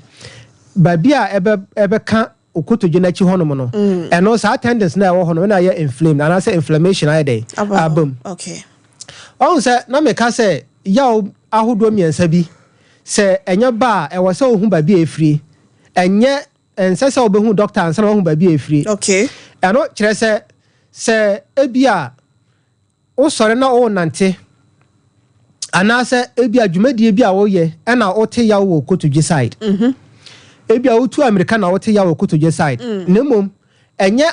[SPEAKER 1] ba bia ebe ka okotodwe na chi honom no eno sa tendons na ewo honom na ye inflamed and I say inflammation aye dey abom on say na me ka say yaw ahodo miensa bi se enya ba ewo se ohun ba bi efiri enye ense se obehu doctor ansa na ohun ba bi efiri eno kire se ebia o sore na o nante ana se ebia dwumadi bia wo ye na o te yaw wo okotodwe side ebia otu America na wote ya okotodwe side nemom enye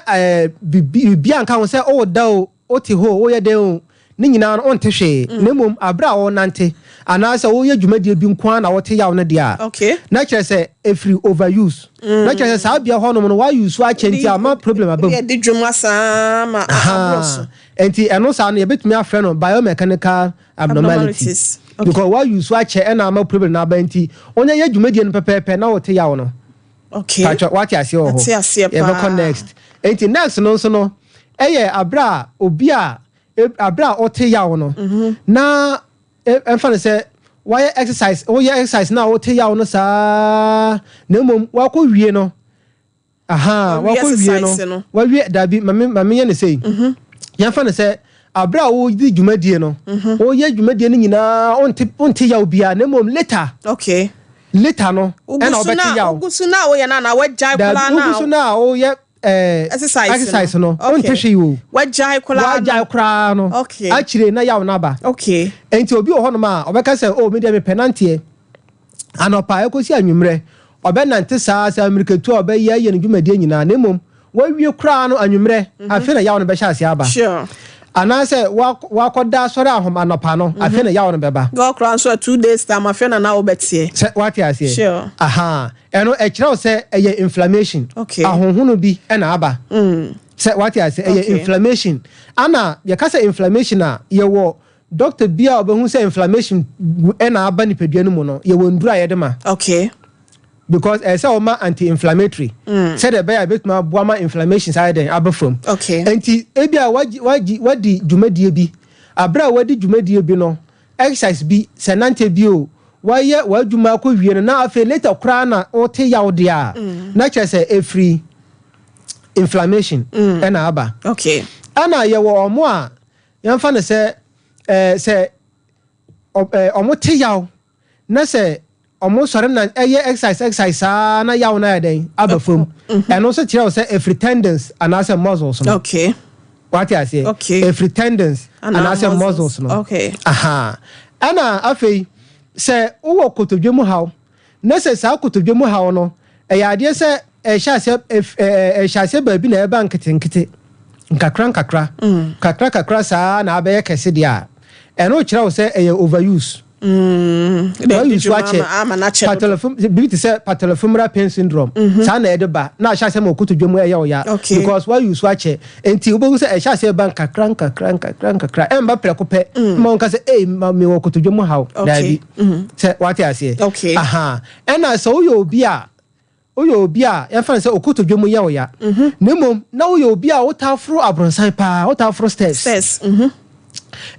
[SPEAKER 1] bibia nka ho se o da o oti ho o ye de o ni nyina on te hwe nemom abra wo nante anasa wo ye dwumadie bi nko na wo te yaw no dia
[SPEAKER 2] okay
[SPEAKER 1] na kire se every overuse na kire se sa bia honom no wa use wa chenti ama problem abam
[SPEAKER 2] ye di dwuma saa ma abroso
[SPEAKER 1] enti eno sa no ye betumi afre no biomechanical abnormalities because wa use wa che na ama problem na ba enti onya ye dwumadie no pepepe na wo te yaw no
[SPEAKER 2] okay
[SPEAKER 1] pacho what you say oh
[SPEAKER 2] ye
[SPEAKER 1] be next enti next no so no eye abra obi a abra o te yaw no na emfa say why exercise na o te yaw no sa na mom wa ko wie no aha wa ko wie no wa wie da bi mame ye ne sei yemfa say abra o di dwumadie no o ye dwumadie no nyina on te yaw bia na mom later
[SPEAKER 2] okay
[SPEAKER 1] later no na obeti yaw
[SPEAKER 2] ugusu na o ye na wajai kula na
[SPEAKER 1] ugusu na o ye exercise no on te hwe wo
[SPEAKER 2] wajai kula
[SPEAKER 1] no
[SPEAKER 2] okay
[SPEAKER 1] akire na yaw na ba
[SPEAKER 2] okay
[SPEAKER 1] enti obi ho no ma obeka say o media me penalty anopa ekosi anwumre obenante saa amerikatu obeya ye no dwumadie nyina na mom wawie kura no anwumre afi na yaw no be hya ase aba
[SPEAKER 2] sure
[SPEAKER 1] anase wakoda sori ahom anopa no afi na yaw no beba
[SPEAKER 2] go kura so 2 days time afi na obetie
[SPEAKER 1] what you say
[SPEAKER 2] sure
[SPEAKER 1] aha eno e kire o say eye inflammation ahonhunu bi na aba say what you say eye inflammation ana ye ka say inflammation a ye wo doctor bia obehu say inflammation na aba ni pedua no mu no ye wo ndura ye de ma
[SPEAKER 2] okay
[SPEAKER 1] because say o ma anti-inflammatory say the bear betuma boama inflammation side den abafam
[SPEAKER 2] okay
[SPEAKER 1] enti ebia wadi dwumadie bi abra wadi dwumadie bi no exercise bi senante bi o waye wadwuma ko wie no na afa later kra na o te yaw dia na kire say every inflammation na aba
[SPEAKER 2] okay
[SPEAKER 1] ana ye wo omo a yemfa ne say omo te yaw na say omo sore na exercise na yaw na den abafam and also kire say every tendons and as muscles no
[SPEAKER 2] okay
[SPEAKER 1] what you say every tendons and as muscles no
[SPEAKER 2] okay
[SPEAKER 1] aha ana afei say wo kotodwemu haw na say sa kotodwemu haw no ade say ehya ba bi na eba nketenkete kakra saa na abaye kese dia eno kire wo say overuse patellofemoral pain syndrome sa na edeba na ahya se ma kotodwemu ya because why use wache enti obo say ehya se ban kakra emba prekope ma nka say ma me wo kotodwemu haw da bi say what you say aha ena so oyo obi a ya fa say okotodwemu ya nemom na oyo obi a wotafro abronsan pa wotafro steps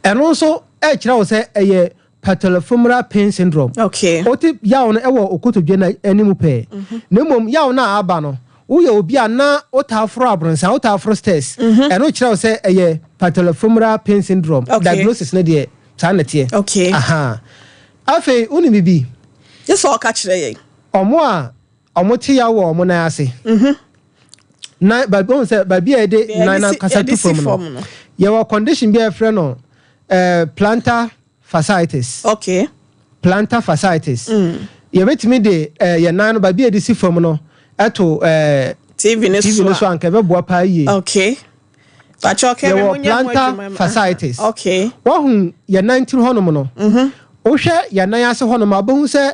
[SPEAKER 1] eno so e kira wo say eye patellofemoral pain syndrome
[SPEAKER 2] okay
[SPEAKER 1] oti yaw no ewo okotodwe na animu pe nemom yaw na aba no wo ye obi a na otafro abronsan otafro stress eno kira wo say eye patellofemoral pain syndrome diagnosis na de ta na tie
[SPEAKER 2] okay
[SPEAKER 1] aha afi uni bibi
[SPEAKER 2] yes o ka kire ye
[SPEAKER 1] omo ti yaw omo na ase na ba bon say ba bia de na kasa tu form no ye wo condition bi e frɛ no plantar fasciitis
[SPEAKER 2] okay
[SPEAKER 1] plantar fasciitis ye betimi de ye nan no ba bia de si form no eto
[SPEAKER 2] TV ne
[SPEAKER 1] so anka be boa pa yi
[SPEAKER 2] okay ba choke me munya
[SPEAKER 1] plantar fasciitis
[SPEAKER 2] okay
[SPEAKER 1] wo hu ye nan ti honom no wo hwɛ ye nan ase honom abahu sɛ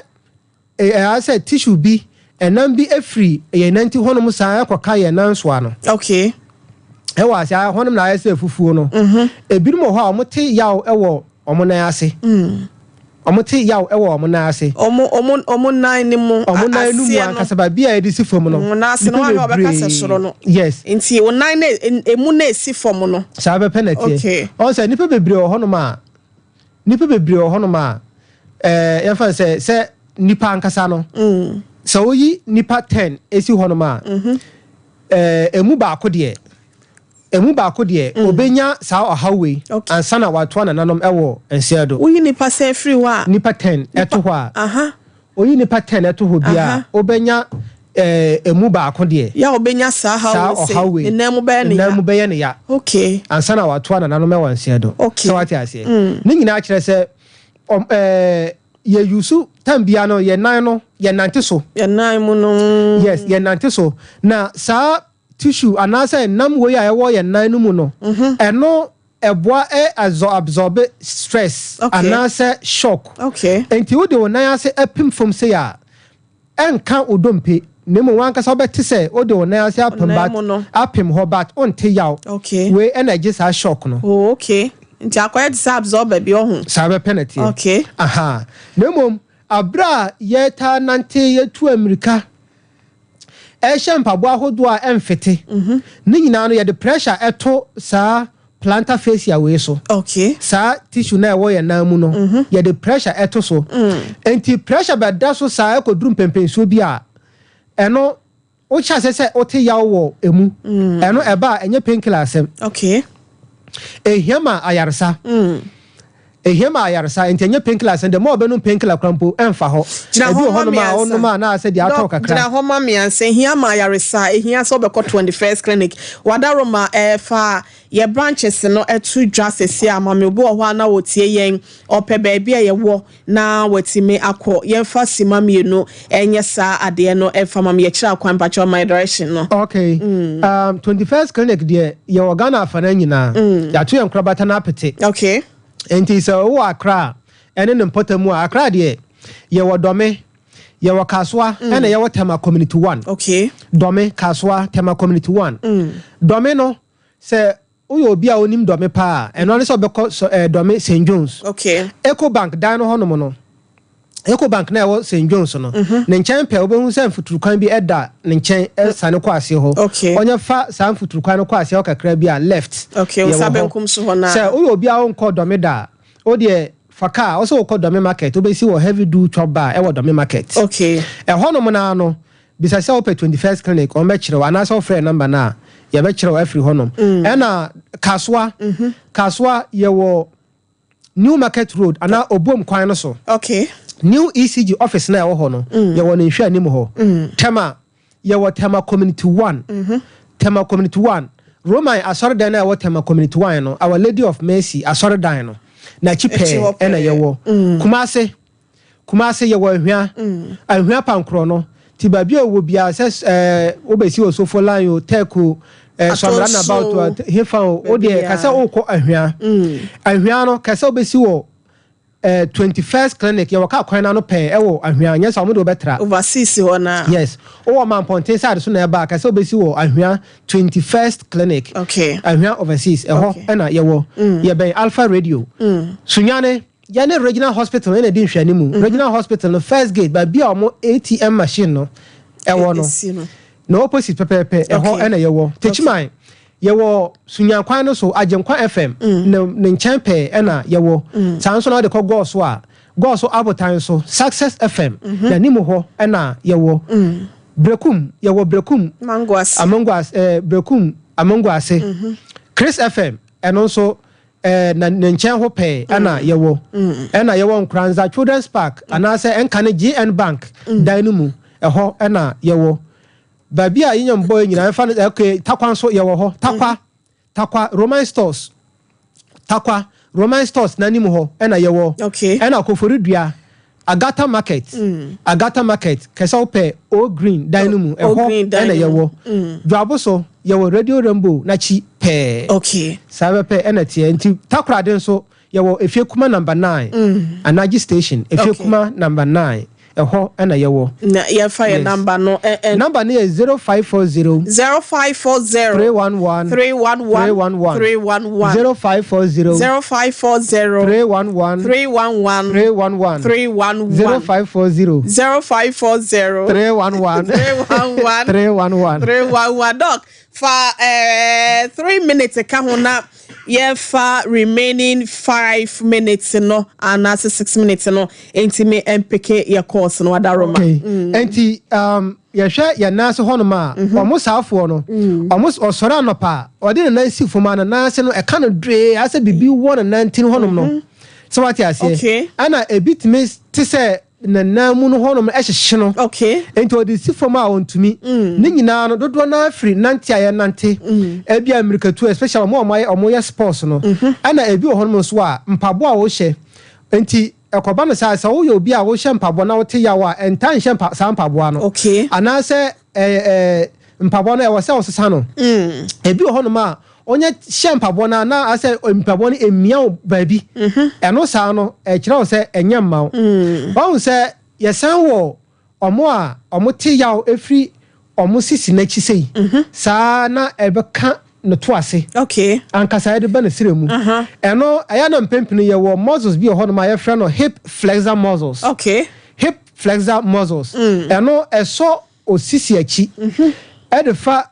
[SPEAKER 1] ase tissue bi enam bi afri ye nan ti honom saa akoka ye nan so ano
[SPEAKER 2] okay
[SPEAKER 1] e wa asa honom na ase fufuo no ebirum ho a omote yaw ewo omo nan ase omote yaw ewo omo nan ase
[SPEAKER 2] omo nan ni mu
[SPEAKER 1] akasa ba bia e di si fom no
[SPEAKER 2] na ase no wa obekasa soro no
[SPEAKER 1] yes
[SPEAKER 2] nti o nan na emu na esi fom no
[SPEAKER 1] sa be penalty
[SPEAKER 2] okay
[SPEAKER 1] on say nipa bebre honom a ya fa say nipa ankasa no so oyi nipa 10 esi honom a emu ba ko de obenya sa ohawe ansa na wato na nanom ewo ensedo
[SPEAKER 2] oyi nipa say free wa
[SPEAKER 1] nipa 10 eto ho a
[SPEAKER 2] aha
[SPEAKER 1] oyi nipa 10 eto ho bia obenya emu ba ko de
[SPEAKER 2] ya obenya sa hawe enemu be ne
[SPEAKER 1] ya
[SPEAKER 2] okay
[SPEAKER 1] ansa na wato na nanom ewo ensedo so what you say ni nyina kire say ye yusu tambia no ye nan no ye nante so
[SPEAKER 2] ye nan mu no
[SPEAKER 1] yes ye nante so na sa tissue anase nam we a ewo ye nan no mu no eno eboa absorb stress anase shock enti wo de wonan ase apim from say a enka odompe nemo wanka so beti say wo de wonan ase apim ho bat onte yaw we energy sa shock no
[SPEAKER 2] nti akoya de sa absorb bi ohun
[SPEAKER 1] sa be penalty aha nemo abra yeta nante yetu America mpabo ahodo a emfete ni nyina no ye the pressure eto sa plantar fascia we so sa tissue na wo ye na mu no ye the pressure eto so enti pressure be da so sa ekodrum pempensuo bi a eno o cha se o te yawo wo emu eno eba enye painkiller asem ehiama ayarsa ehema ayarsa entenye painkiller and the more benum painkiller krampo emfa ho ebi ho ma na ase dia talk akra
[SPEAKER 2] na ho ma me anse ehema ayarsa ehia so be ko 21st clinic wadaroma fa ye branches no etu dwasese amame obi ho ana wotie yen ope ba bia ye wo na watime akọ ye fa sima mienu enye sa ade no efa mame ye kira kwan pacho my direction no
[SPEAKER 1] 21st clinic de ye organa afa na nyina ya to yenkrabata na apete enti so wo akra ene ne mpotamu akra de ye wodome ye wakaswa ene ye wotema community 1 dome kaswa tema community 1 dome no se uyo obi a onim dome pa eno ne so beko dome St John's Eco Bank dan no hono no Eco Bank na wo St John's no ne nchen pe obehu se mfuturu kwan bi eda ne nchen sane kwa ase ho onye fa san mfuturu kwan kwa ase ho kakra bi a left
[SPEAKER 2] o sabenkum so ho na
[SPEAKER 1] se uyo obi a onko dome da o de faka also wo dome market obesi wo heavy do chop bar e wo dome market hono mo na no bisa se open 21st clinic o me kire ana so free number na ye be kire every hono na kaswa ye wo New Market Road ana obom kwan no so New ECG office na wo ho no ye wo nhwe anim ho tema ye wo tema community 1 tema community 1 Roman asoridan na wo tema community 1 no Our Lady of Mercy asoridan no na chipe ena ye wo kumase ye wo ahwa pankro no ti ba bia wo bia se obesi wo sofo line o teku so am run about hefa o de kase o ko ahwa no kase obesi wo 21st clinic ye waka kwan na no pe wo ahwa nya so mo do betra
[SPEAKER 2] overseas ho na
[SPEAKER 1] yes o man ponte side so na ba kase obesi wo ahwa 21st clinic ahwa overseas ho na ye wo ye ben Alpha Radio sunyane yane regional hospital na di nhwani mu regional hospital no first gate ba bia o ATM machine no wo no opposite pepepe ho na ye wo techiman ye wo sunyankwan no so agenkwa FM ne nchempe na ye wo sanso na de ko go so abotan so Success FM na nimu ho na ye wo brekum ye wo brekum amangwas brekum amangwase Chris FM eno so na nchen ho pe na ye wo Nkranza Children's Park anase enkane GN Bank dainumu ho na ye wo baby a yinyam boy nyina fa okay takwa so ye wo ho takwa Roman stores na nimu ho na ye wo na koforidua Agata market kesa ope o green dynamo ho na ye wo dwabo so ye wo Radio Rainbow na chi pe sabe pe na tie nti takwa den so ye wo efie kuma number 9 Anaji station efie kuma number 9 ho na ye wo
[SPEAKER 2] na ye fire number no
[SPEAKER 1] number ni is 0540 311 0540 311
[SPEAKER 2] 311 doc for 3 minutes ka ho na ye fa remaining 5 minutes no and 6 minutes no enti me MPK ye course no adaroma
[SPEAKER 1] enti ye hwe ye naso hono ma omusafo no osoro anopa ode na si foma na se no e ka no dre ase bibi 119 hono no so what you say ana a bit miss to say na namu no hono e hyehye no enti ode si foma ontumi ni nyina no dodo na afri nante aye nante ebia America too especially mo ye sports no ana ebi hono so a mpabo a wo hye enti ekoba no sa wo ye obi a wo hye mpabo na wo te yawa entan hye sa mpabo no ana se mpabo no e wo se wo sesa no ebi hono ma onye shempabo na ase mpabo no emia baabi eno saa no e kire wo se enya mma wo se yesan wo omo te yaw efri omo sisi na chi sei saa na ebeka no to ase
[SPEAKER 2] okay
[SPEAKER 1] ankasa de ba na siremu eno aya na mpempinu ye wo muscles bi ho no ma ye frɛ no hip flexor muscles
[SPEAKER 2] okay
[SPEAKER 1] hip flexor muscles eno eso osisi achi e de fa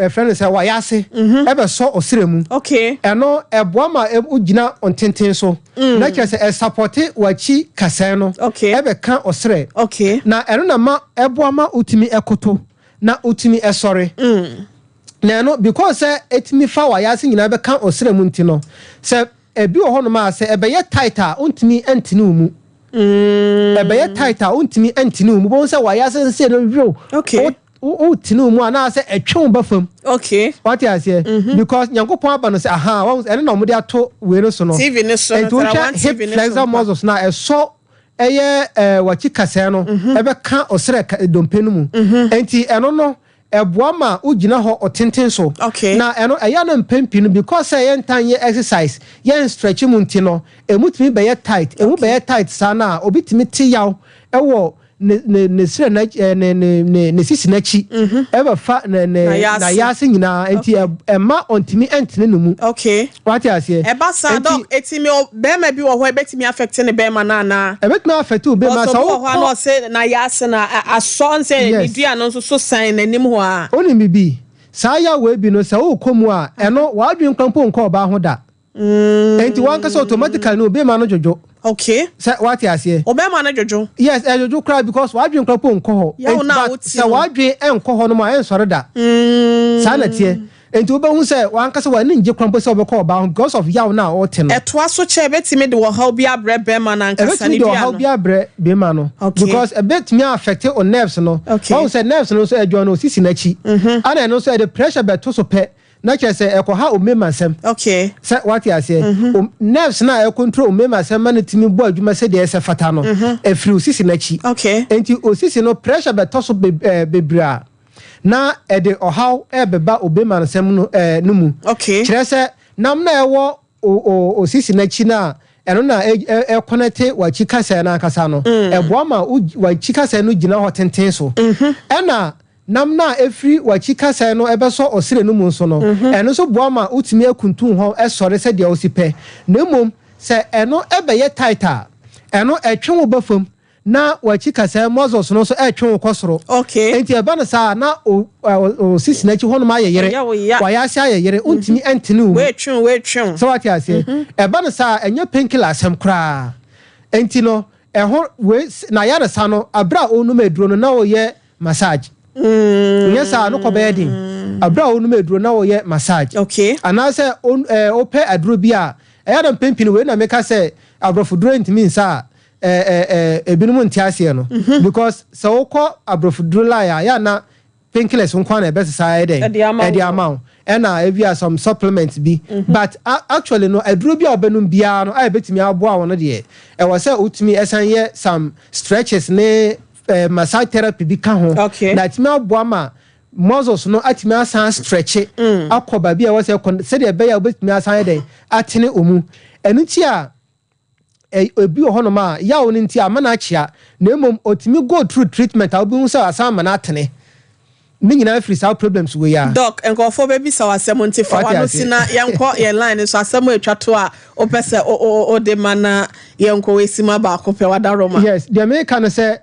[SPEAKER 1] friend say wa yase ebe so osiremu
[SPEAKER 2] okay
[SPEAKER 1] eno eboa ma ugina ontenten so na kese e support wachi kasa no
[SPEAKER 2] okay
[SPEAKER 1] ebe kan osire
[SPEAKER 2] okay
[SPEAKER 1] na eno na ma eboa ma utimi ekoto na utimi esore na no because etimi fa wa yase nyina be kan osiremu ntino se ebi wo no ma se ebe ye tighter ontimi entini umu ebe ye tighter ontimi entini umu bo se wa yase se no rio
[SPEAKER 2] okay
[SPEAKER 1] o tinu mu ana se etwon ba fam
[SPEAKER 2] okay
[SPEAKER 1] what you say because nyankopon aba no say aha won ene na omode ato we no so no
[SPEAKER 2] TV ne so
[SPEAKER 1] na hip flexor muscles na eso eye wachi kase no ebe ka osere dompenu mu enti eno no eboa ma ugina ho otenten so na eno eya na mpempi no because ye ntan ye exercise ye stretch mu ntino emutimi be ye tight emu be ye tight sana obitimi ti yaw ewo ne sire na ne sisi na chi eba fa na yase nyina enti ema ontimi entine no mu
[SPEAKER 2] okay
[SPEAKER 1] what you say
[SPEAKER 2] eba sa doc etimi be ma bi wo ho ebetimi affect ne be ma na
[SPEAKER 1] ebetimi affect be ma sa
[SPEAKER 2] wo ho no se na yase na aso nse ni dua no so san nanim ho a
[SPEAKER 1] oni bibi sa ya we bi no sa wo komu a eno wa adwen krampo nko ba ho da enti wan kasa automatically no be ma no jojo
[SPEAKER 2] okay
[SPEAKER 1] say what you say
[SPEAKER 2] obema na jojo
[SPEAKER 1] yes jojo cry because wa adwen krampo nko ho say wa adwen enko ho no ma ensore da sa na tie enti obehu say wan kasa wa ni nje krampo say obekọ ba because of yaw na o te no
[SPEAKER 2] eto aso che betimi de wo how bia bre be ma na nkasa ni bia no
[SPEAKER 1] how bia bre be ma no because a bit me affect on nerves no wan say nerves no so adwo no sisi na chi ana no so the pressure be to so pe na chese ekoha omema sem
[SPEAKER 2] okay
[SPEAKER 1] say what you say nerves na e control omema sem na timi bo adwuma se de ese fata no efri osisi na chi
[SPEAKER 2] okay
[SPEAKER 1] enti osisi no pressure be to so bebra na e de ohaw e beba obema sem no no mu
[SPEAKER 2] okay
[SPEAKER 1] kire se nam na ewo osisi na chi na eno na e connect wa chi kasa na kasa no e bo ma wa chi kasa no gina ho tenten so ena nam na efri wachi kasa no ebeso osire no mu so no eno so boama utimi akuntun ho esore se de osipe na mom se eno ebeye tighter eno etwe wo bafam na wachi kasa muscles no so etwe wo kosoro
[SPEAKER 2] okay
[SPEAKER 1] enti eba no sa na o sisi na chi ho no ma yeyere wa ya sha yeyere untimi entini wo
[SPEAKER 2] we twen
[SPEAKER 1] so what you say eba no sa enya painkiller asem kra enti no eho we na ya sa no abra onu maduro no na wo ye massage yes no ko be din abra onu meduro na wo ye massage
[SPEAKER 2] okay
[SPEAKER 1] ana se ope aduro bi a eya na pempin we na meka se abrofuduro ntimi nsa ebinum ntiase no because so wokọ abrofuduro la ya na painkillers nkwa na best side the amount and na some supplements bi but actually no aduro bi a obenum bia no a betimi aboa wo no de e was say utimi esan ye some stretches ne massage therapy bi ka ho na timi aboa ma muscles no atimi asan stretch akoba bi a was say de be ya obetimi asan de atene omu enu ti a ebi ho no ma ya wo nti amana chia na emom otimi go through treatment a obi hu say asan ma na atene ni nyina free sa problems we ya
[SPEAKER 2] doc enkofo baby sa wasem nti fa wano sina yenko ye line so asem atwa to a opese o de mana yenko wesima ba ko pe wadaroma
[SPEAKER 1] yes the american say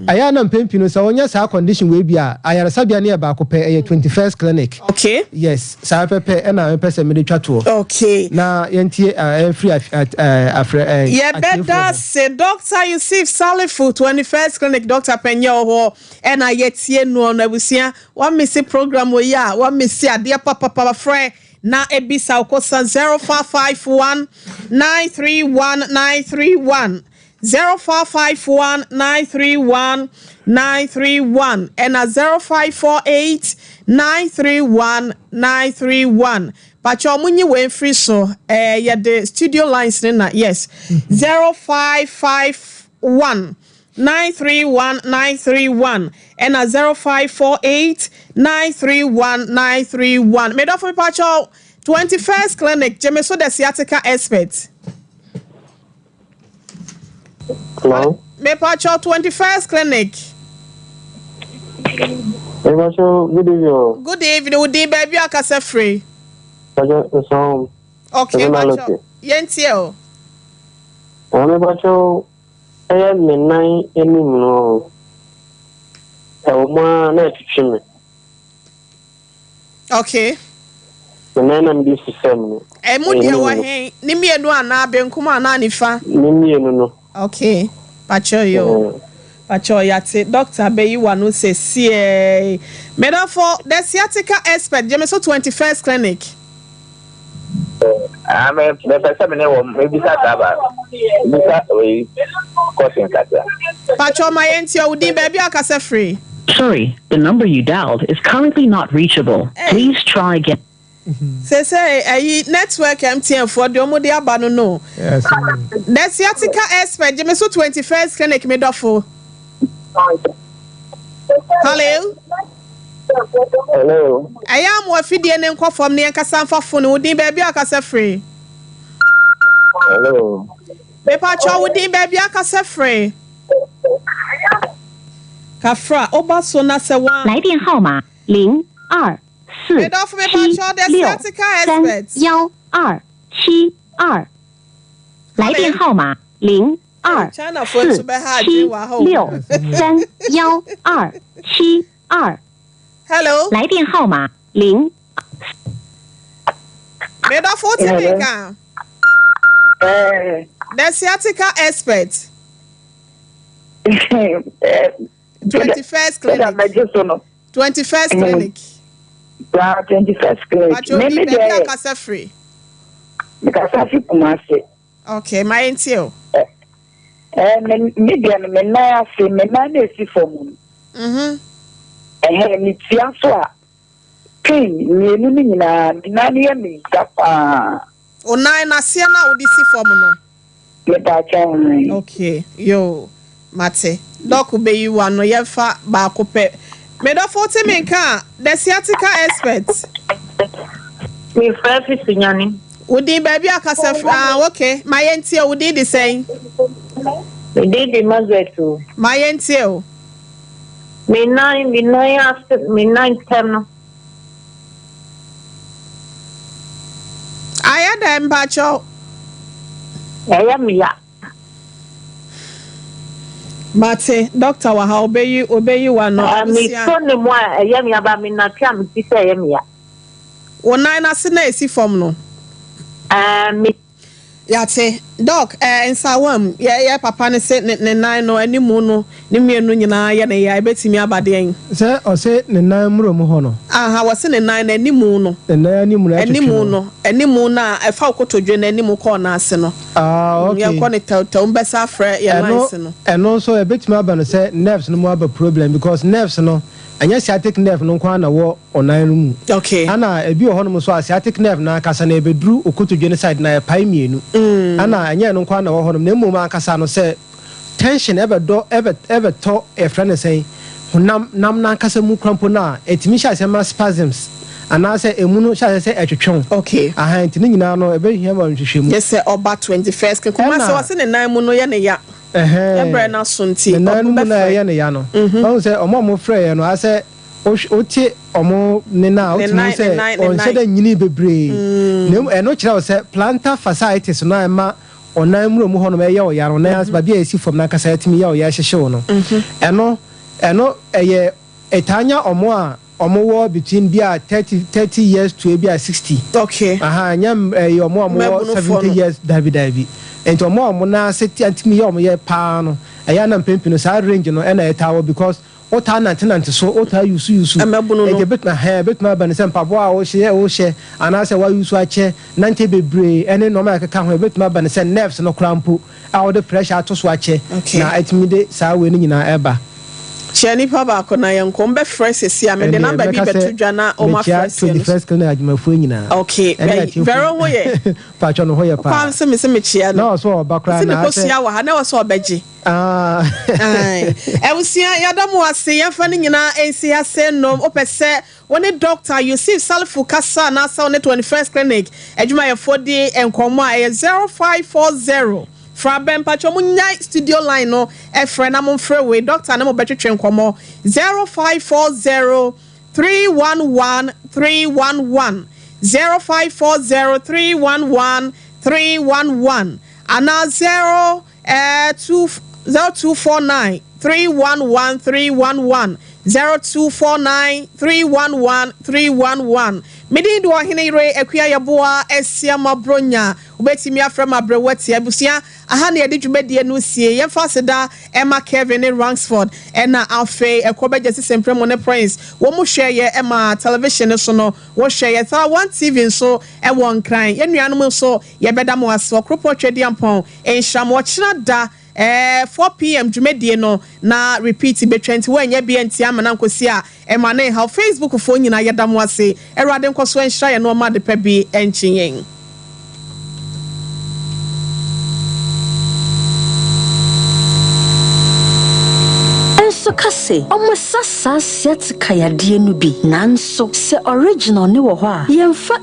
[SPEAKER 1] aya na mpempino sa onya sa condition we bia ayara sabia na ba ko pe 21st clinic
[SPEAKER 2] okay
[SPEAKER 1] yes sa pepe e na pese me de twa to
[SPEAKER 2] okay
[SPEAKER 1] na yentie free afre
[SPEAKER 2] yeah better say doctor Yusuf Salifu 21st clinic doctor Penyo ho e na yetie no na busia one missy program we ya one missy adia papa friend na ebisa okosa 0551 931 931 0551 931 931 and a 0548 931 931 but your munyi we free so yeah the studio lines na yes 0551 931 and a 0548 931 931. Made of Pacho 21st Clinic, Jemeso the sciatica expert.
[SPEAKER 3] Hello?
[SPEAKER 2] Me Pacho 21st Clinic.
[SPEAKER 3] Hey, Pacho, good evening.
[SPEAKER 2] Good evening, would be baby akase free.
[SPEAKER 3] Pacho, it's home.
[SPEAKER 2] Okay, Pacho. Yentio.
[SPEAKER 3] I'm Pacho. I am midnight anymore.
[SPEAKER 2] Okay.
[SPEAKER 3] The man I'm this is family.
[SPEAKER 2] Mudia wa he ni me no ana benkuma na nifa.
[SPEAKER 3] Ni no.
[SPEAKER 2] Okay. Pacho yo. Pacho yate Dr. Beyi wa no say see. Meda for the sciatica expert Jemeso 21st Clinic.
[SPEAKER 4] I'm a person maybe that
[SPEAKER 2] Pacho my entio udi baby akase free.
[SPEAKER 5] Sorry, the number you dialed is currently not reachable. Please try again.
[SPEAKER 2] Say network MTN for the omo de aba no.
[SPEAKER 1] Yes.
[SPEAKER 2] The sciatica expert Jemeso 21st Clinic made up for. Hello.
[SPEAKER 3] Hello.
[SPEAKER 2] I am what fidie ne nkwa from ne nkasa mfa phone udi baby akase free.
[SPEAKER 3] Hello.
[SPEAKER 2] Me pacho udi baby akase free. Kafra oba so na se wan
[SPEAKER 5] 来电号码02 4 7 来电号码02 4 7
[SPEAKER 2] Hello.
[SPEAKER 5] 来电号码0
[SPEAKER 2] Made of 40 mega. The sciatica expert. 21st Clinic. 21st Clinic.
[SPEAKER 3] 21st Clinic.
[SPEAKER 2] Maybe akase free.
[SPEAKER 3] Because I feel kumase.
[SPEAKER 2] Okay, my entio.
[SPEAKER 3] Maybe I'm a nice man, see for me. And it's also pain, meaning Nania me.
[SPEAKER 2] O nine na siana udisi form no. Okay, yo, Mate. Doc be you one no yefa ba kope. Me do 40 men ka the sciatica expert.
[SPEAKER 6] Me first is Sinyani.
[SPEAKER 2] Udi baby akase okay. My entio udi the same.
[SPEAKER 6] We did the mazetu.
[SPEAKER 2] My entio.
[SPEAKER 6] Me 9 after me 9:10.
[SPEAKER 2] I had them bacho.
[SPEAKER 6] I am ya.
[SPEAKER 2] Mate, Doctor wa ha obey you one no.
[SPEAKER 6] Me son ne mo I am ya ba me na tia me ti say I am ya.
[SPEAKER 2] O nine na se na esi form no.
[SPEAKER 6] Me
[SPEAKER 2] Yate, Doc, nsawam, ya papa ne se ne nine no animu no, ne mienu nyina ya ne ya ebetimi abade.
[SPEAKER 1] Say o say ne nine muro mu ho no.
[SPEAKER 2] Aha, wo se ne nine na animu no.
[SPEAKER 1] Ne nine animu na
[SPEAKER 2] animu na efa okotodwe na animu ko na ase no.
[SPEAKER 1] Okay.
[SPEAKER 2] Ya ko ne tawtaw mbesa frɛ ya nice no.
[SPEAKER 1] Eno so ebetimi aba no say nerves no mu aba problem because nerves no anya sciatic nerve no kwa na wo onan no mu.
[SPEAKER 2] Okay.
[SPEAKER 1] Ana ebi ho no so sciatic nerve na akasa na ebeduru okotodwe side na pai mienu. Ana anya no kwa na wo ho no na emu ma akasa no say tension ever to e friend say nam na akasa mu cramp na etimi sha say ma spasms ana say emu no sha say etwetwon.
[SPEAKER 2] Okay.
[SPEAKER 1] Aha ntini nyina no ebe hia ma nhwehwem.
[SPEAKER 2] Yes sir, oba 21st ke kuma se wase ne nan mu no ye ne ya. Ebra na sunti
[SPEAKER 1] obo na ya ne ya no o say omo frɛ ya no ase o tie omo ne na o timi say on say da nyini bebre na eno kyerɛ o say plantar fasciitis no ma onan mu mu ho no me ya o yaro na as ba bia esi fam na kasa timi ya o ya hyehye no eno eye etanya omo a omo wo between bia 30 years to bia 60.
[SPEAKER 2] Okay.
[SPEAKER 1] Aha nyam omo 70 years dabi ento omo na seti antimi ya omo ye pa no eya na mpempino sa range no e na etawo because ota nantenante so ota yusu e betma ba ne sempa bo a o hye ana se wa yusu ache nante bebre ene no ma keka ho betma ba ne se nerves no krampo a o de pressure to so ache na etimi de sa we ni nyina eba
[SPEAKER 2] Chani Papa Kona Yankom be fresh is here. Me the number be betu dwana o ma fresh.
[SPEAKER 1] 21st kana adwumafo nyina.
[SPEAKER 2] Okay, very hoye.
[SPEAKER 1] Pacho no hoye pa.
[SPEAKER 2] Kwam se me chia
[SPEAKER 1] no so bakra na.
[SPEAKER 2] Se ne wa ha na wo so obeji. Ai. Ewusia yadamu ase yemfa ne nyina ensi ase nom opese woni doctor Yusuf Salfu Kasa na sa on 21st clinic. Adwuma ye fodi enkomo a 0540 Frabem Pacho Munya studio line no e friend na mo freeway doctor na mo betwetwe nkomo 0540 311 311 0540 311 311 ana 0249 311 311 0249 311 311 Medi do ahene re akua yeboa esia mabronya obetimi afra mabrewati abusia aha na yede dwumedie no sie yemfa seda Emma Kevin Rangsford ena afe ekobeje sisempre mo ne prince wo mu hweye Emma television so no wo hweye ta one TV so e won kran yenuanom so yebeda mo aso kropo twedi ampon enhram china da 4 p.m. dwumedie no na repeat be 21 nya bi anti amana nkosi a Emma na ha Facebook fo nyina yeda mo ase erade nkoso enhra ye no ma de pa bi enchinyen
[SPEAKER 7] Kase omusasa set kayade no bi nanso se original ne wo ho a yemfa